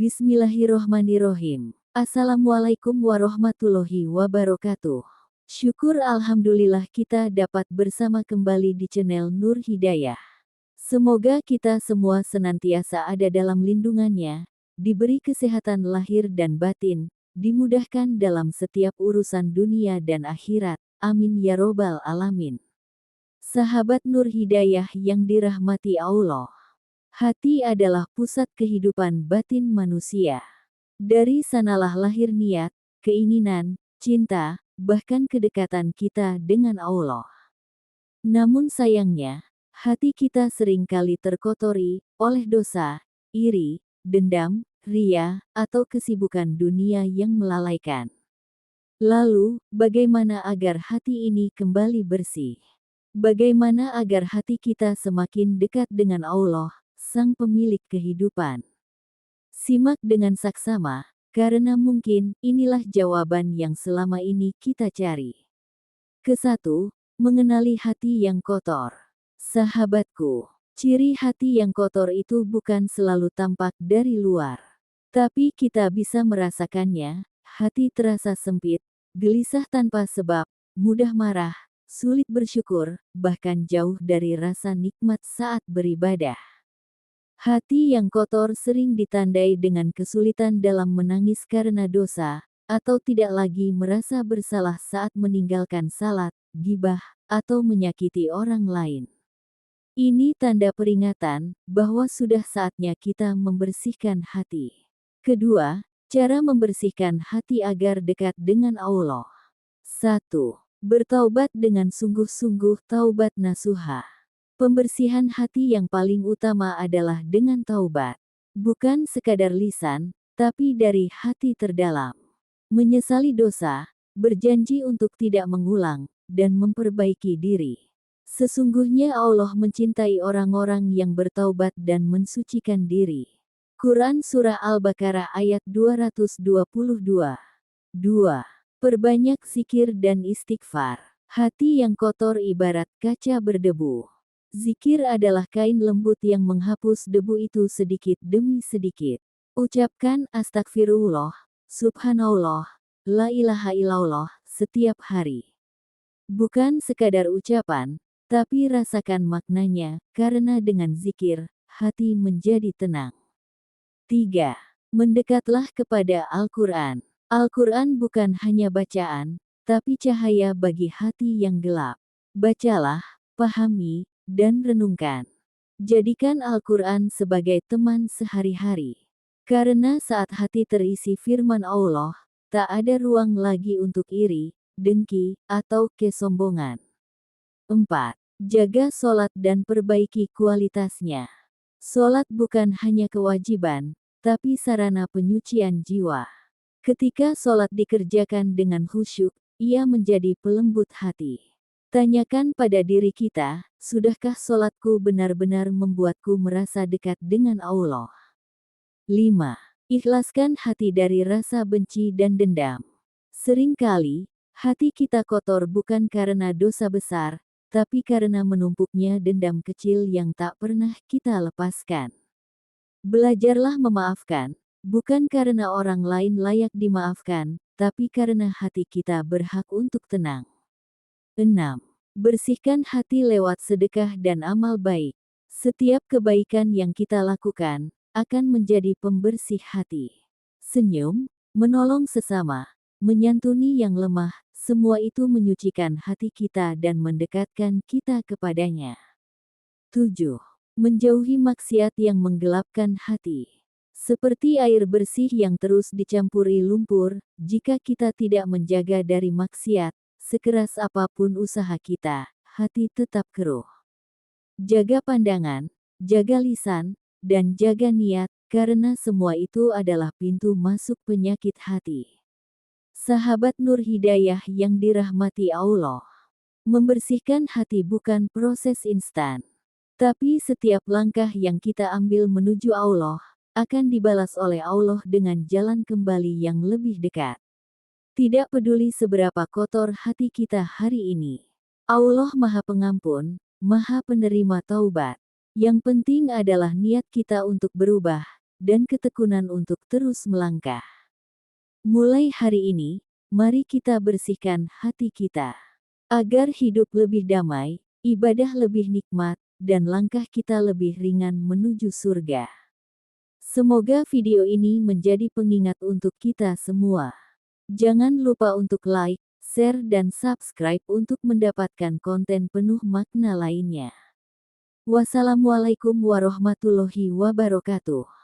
Bismillahirrohmanirrohim. Assalamualaikum warahmatullahi wabarakatuh. Syukur alhamdulillah kita dapat bersama kembali di channel Nur Hidayah. Semoga kita semua senantiasa ada dalam lindungannya, diberi kesehatan lahir dan batin, dimudahkan dalam setiap urusan dunia dan akhirat. Amin ya robbal alamin. Sahabat Nur Hidayah yang dirahmati Allah. Hati adalah pusat kehidupan batin manusia. Dari sanalah lahir niat, keinginan, cinta, bahkan kedekatan kita dengan Allah. Namun sayangnya, hati kita seringkali terkotori oleh dosa, iri, dendam, ria, atau kesibukan dunia yang melalaikan. Lalu, bagaimana agar hati ini kembali bersih? Bagaimana agar hati kita semakin dekat dengan Allah, Sang Pemilik kehidupan? Simak dengan saksama, karena mungkin inilah jawaban yang selama ini kita cari. Ke-1, mengenali hati yang kotor. Sahabatku, ciri hati yang kotor itu bukan selalu tampak dari luar. Tapi kita bisa merasakannya. Hati terasa sempit, gelisah tanpa sebab, mudah marah, sulit bersyukur, bahkan jauh dari rasa nikmat saat beribadah. Hati yang kotor sering ditandai dengan kesulitan dalam menangis karena dosa, atau tidak lagi merasa bersalah saat meninggalkan salat, gibah, atau menyakiti orang lain. Ini tanda peringatan bahwa sudah saatnya kita membersihkan hati. Kedua, cara membersihkan hati agar dekat dengan Allah. 1. Bertaubat dengan sungguh-sungguh, taubat nasuha. Pembersihan hati yang paling utama adalah dengan taubat. Bukan sekadar lisan, tapi dari hati terdalam. Menyesali dosa, berjanji untuk tidak mengulang, dan memperbaiki diri. Sesungguhnya Allah mencintai orang-orang yang bertaubat dan mensucikan diri. Quran Surah Al-Baqarah ayat 222. 2. Perbanyak zikir dan istighfar. Hati yang kotor ibarat kaca berdebu. Zikir adalah kain lembut yang menghapus debu itu sedikit demi sedikit. Ucapkan astagfirullah, subhanallah, la ilaha illallah setiap hari. Bukan sekadar ucapan, tapi rasakan maknanya, karena dengan zikir, hati menjadi tenang. 3. Mendekatlah kepada Al-Quran. Al-Quran bukan hanya bacaan, tapi cahaya bagi hati yang gelap. Bacalah, pahami, dan renungkan. Jadikan Al-Quran sebagai teman sehari-hari. Karena saat hati terisi firman Allah, tak ada ruang lagi untuk iri, dengki, atau kesombongan. 4. Jaga sholat dan perbaiki kualitasnya. Sholat bukan hanya kewajiban, tapi sarana penyucian jiwa. Ketika sholat dikerjakan dengan khusyuk, ia menjadi pelembut hati. Tanyakan pada diri kita, sudahkah sholatku benar-benar membuatku merasa dekat dengan Allah? 5. Ikhlaskan hati dari rasa benci dan dendam. Seringkali, hati kita kotor bukan karena dosa besar, tapi karena menumpuknya dendam kecil yang tak pernah kita lepaskan. Belajarlah memaafkan, bukan karena orang lain layak dimaafkan, tapi karena hati kita berhak untuk tenang. 6. Bersihkan hati lewat sedekah dan amal baik. Setiap kebaikan yang kita lakukan, akan menjadi pembersih hati. Senyum, menolong sesama, menyantuni yang lemah, semua itu menyucikan hati kita dan mendekatkan kita kepadanya. 7. Menjauhi maksiat yang menggelapkan hati. Seperti air bersih yang terus dicampuri lumpur, jika kita tidak menjaga dari maksiat, sekeras apapun usaha kita, hati tetap keruh. Jaga pandangan, jaga lisan, dan jaga niat, karena semua itu adalah pintu masuk penyakit hati. Sahabat Nur Hidayah yang dirahmati Allah. Membersihkan hati bukan proses instan. Tapi setiap langkah yang kita ambil menuju Allah, akan dibalas oleh Allah dengan jalan kembali yang lebih dekat. Tidak peduli seberapa kotor hati kita hari ini. Allah Maha Pengampun, Maha Penerima Taubat. Yang penting adalah niat kita untuk berubah, dan ketekunan untuk terus melangkah. Mulai hari ini, mari kita bersihkan hati kita, agar hidup lebih damai, ibadah lebih nikmat, dan langkah kita lebih ringan menuju surga. Semoga video ini menjadi pengingat untuk kita semua. Jangan lupa untuk like, share dan subscribe untuk mendapatkan konten penuh makna lainnya. Wassalamualaikum warahmatullahi wabarakatuh.